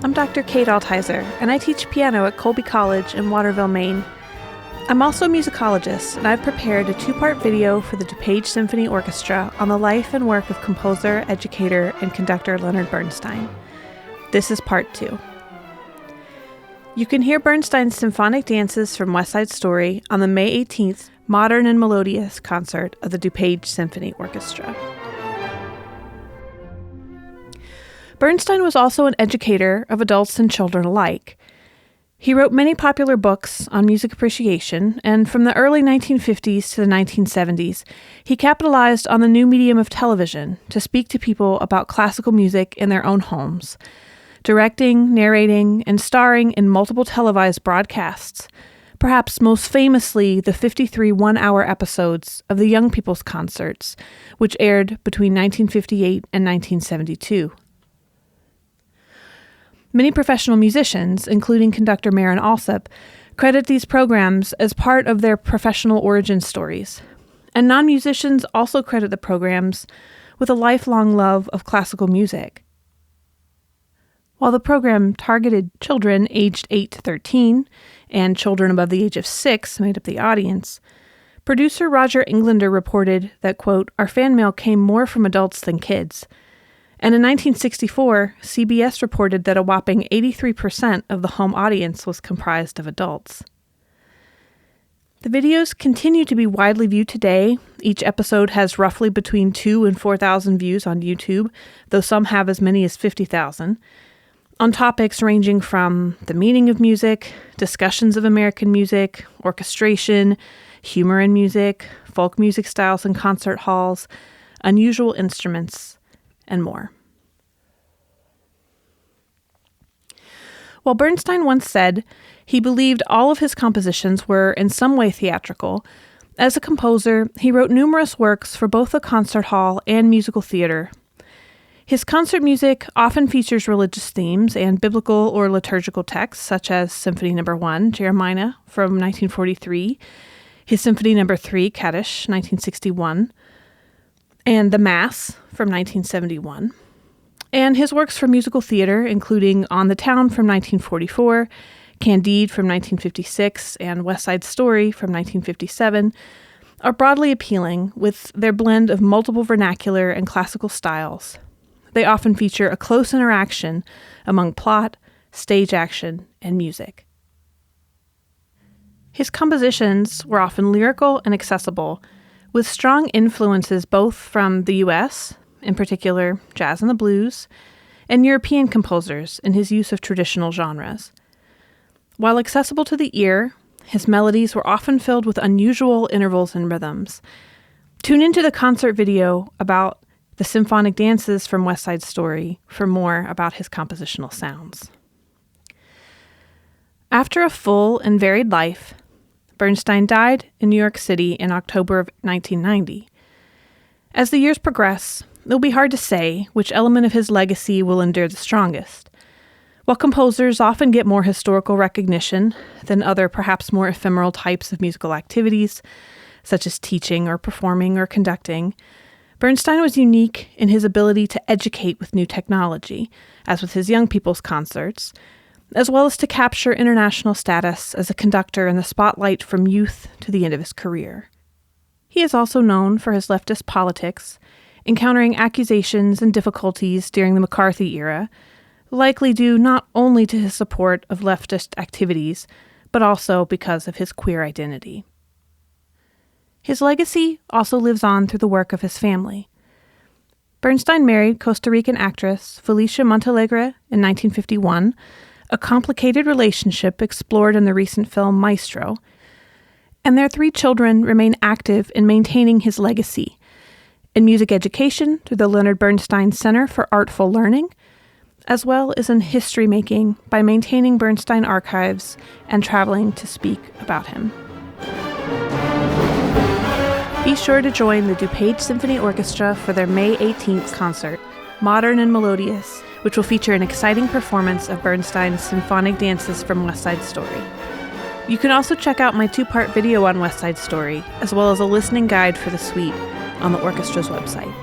I'm Dr. Kate Altizer, and I teach piano at Colby College in Waterville, Maine. I'm also a musicologist, and I've prepared a 2-part video for the DuPage Symphony Orchestra on the life and work of composer, educator, and conductor Leonard Bernstein. This is part 2. You can hear Bernstein's symphonic dances from West Side Story on the May 18th Modern and Melodious concert of the DuPage Symphony Orchestra. Bernstein was also an educator of adults and children alike. He wrote many popular books on music appreciation, and from the early 1950s to the 1970s, he capitalized on the new medium of television to speak to people about classical music in their own homes, directing, narrating, and starring in multiple televised broadcasts, perhaps most famously the 53 one-hour episodes of the Young People's Concerts, which aired between 1958 and 1972. Many professional musicians, including conductor Marin Alsop, credit these programs as part of their professional origin stories. And non-musicians also credit the programs with a lifelong love of classical music. While the program targeted children aged 8 to 13, and children above the age of 6 made up the audience, producer Roger Englander reported that, quote, "Our fan mail came more from adults than kids." And in 1964, CBS reported that a whopping 83% of the home audience was comprised of adults. The videos continue to be widely viewed today. Each episode has roughly between 2,000 and 4,000 views on YouTube, though some have as many as 50,000, on topics ranging from the meaning of music, discussions of American music, orchestration, humor in music, folk music styles in concert halls, unusual instruments, and more. While Bernstein once said he believed all of his compositions were in some way theatrical, as a composer, he wrote numerous works for both the concert hall and musical theater. His concert music often features religious themes and biblical or liturgical texts, such as Symphony No. 1, Jeremiah, from 1943, his Symphony No. 3, Kaddish, 1961, and The Mass from 1971, and his works for musical theater, including On the Town from 1944, Candide from 1956, and West Side Story from 1957, are broadly appealing with their blend of multiple vernacular and classical styles. They often feature a close interaction among plot, stage action, and music. His compositions were often lyrical and accessible, with strong influences both from the U.S., in particular jazz and the blues, and European composers in his use of traditional genres. While accessible to the ear, his melodies were often filled with unusual intervals and rhythms. Tune into the concert video about the symphonic dances from West Side Story for more about his compositional sounds. After a full and varied life, Bernstein died in New York City in October of 1990. As the years progress, it'll be hard to say which element of his legacy will endure the strongest. While composers often get more historical recognition than other perhaps more ephemeral types of musical activities, such as teaching or performing or conducting, Bernstein was unique in his ability to educate with new technology, as with his Young People's Concerts, as well as to capture international status as a conductor in the spotlight from youth to the end of his career. He is also known for his leftist politics, encountering accusations and difficulties during the McCarthy era, likely due not only to his support of leftist activities, but also because of his queer identity. His legacy also lives on through the work of his family. Bernstein married Costa Rican actress Felicia Montalegre in 1951, a complicated relationship explored in the recent film Maestro, and their 3 children remain active in maintaining his legacy, in music education through the Leonard Bernstein Center for Artful Learning, as well as in history making by maintaining Bernstein archives and traveling to speak about him. Be sure to join the DuPage Symphony Orchestra for their May 18th concert, Modern and Melodious, which will feature an exciting performance of Bernstein's symphonic dances from West Side Story. You can also check out my 2-part video on West Side Story, as well as a listening guide for the suite on the orchestra's website.